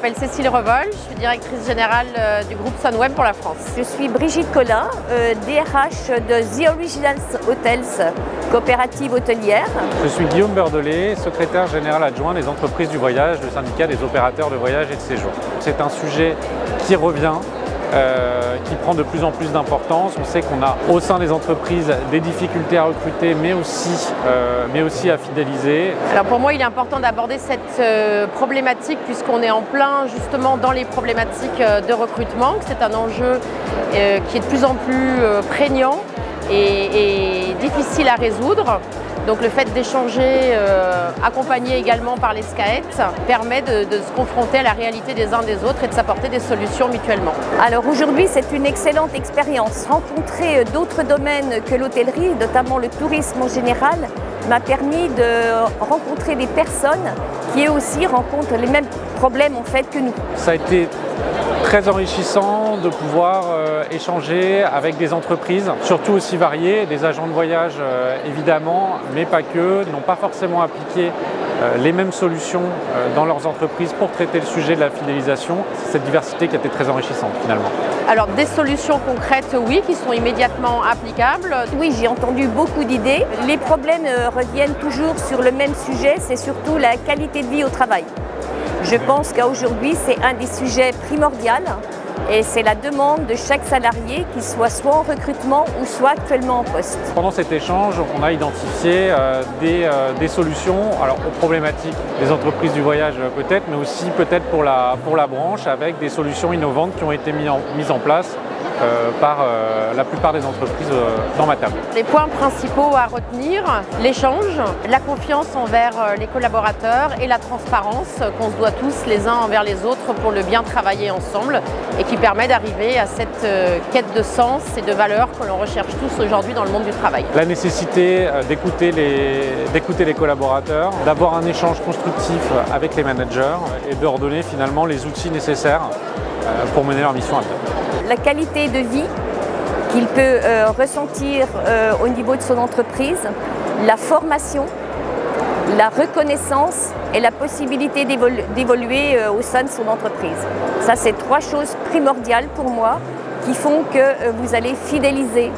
m'appelle Cécile Revol, je suis directrice générale du groupe Sunweb pour la France. Je suis Brigitte Collin, DRH de The Originals Hotels, coopérative hôtelière. Je suis Guillaume Beurdelet, secrétaire général adjoint des entreprises du voyage, le syndicat des opérateurs de voyage et de séjour. C'est un sujet qui revient, qui prend de plus en plus d'importance. On sait qu'on a au sein des entreprises des difficultés à recruter, mais aussi à fidéliser. Alors pour moi, il est important d'aborder cette problématique puisqu'on est en plein justement dans les problématiques de recrutement. C'est un enjeu qui est de plus en plus prégnant et difficile à résoudre. Donc le fait d'échanger, accompagné également par les SCAET, permet de se confronter à la réalité des uns des autres et de s'apporter des solutions mutuellement. Alors aujourd'hui, c'est une excellente expérience. Rencontrer d'autres domaines que l'hôtellerie, notamment le tourisme en général, m'a permis de rencontrer des personnes qui eux aussi rencontrent les mêmes problèmes en fait que nous. Ça a été très enrichissant de pouvoir échanger avec des entreprises, surtout aussi variées, des agents de voyage évidemment, mais pas que, n'ont pas forcément appliqué les mêmes solutions dans leurs entreprises pour traiter le sujet de la fidélisation. C'est cette diversité qui a été très enrichissante finalement. Alors des solutions concrètes, oui, qui sont immédiatement applicables. Oui, j'ai entendu beaucoup d'idées. Les problèmes reviennent toujours sur le même sujet, c'est surtout la qualité de vie au travail. Je pense qu'aujourd'hui, c'est un des sujets primordiaux et c'est la demande de chaque salarié, qu'il soit en recrutement ou soit actuellement en poste. Pendant cet échange, on a identifié des solutions aux problématiques des entreprises du voyage peut-être, mais aussi peut-être pour la branche avec des solutions innovantes qui ont été mises en place par la plupart des entreprises dans ma table. Les points principaux à retenir, l'échange, la confiance envers les collaborateurs et la transparence qu'on se doit tous les uns envers les autres pour le bien travailler ensemble et qui permet d'arriver à cette quête de sens et de valeurs que l'on recherche tous aujourd'hui dans le monde du travail. La nécessité d'écouter les collaborateurs, d'avoir un échange constructif avec les managers et de leur donner finalement les outils nécessaires pour mener leur mission à bien. La qualité de vie qu'il peut ressentir au niveau de son entreprise, la formation, la reconnaissance et la possibilité d'évoluer au sein de son entreprise. Ça, c'est trois choses primordiales pour moi qui font que vous allez fidéliser.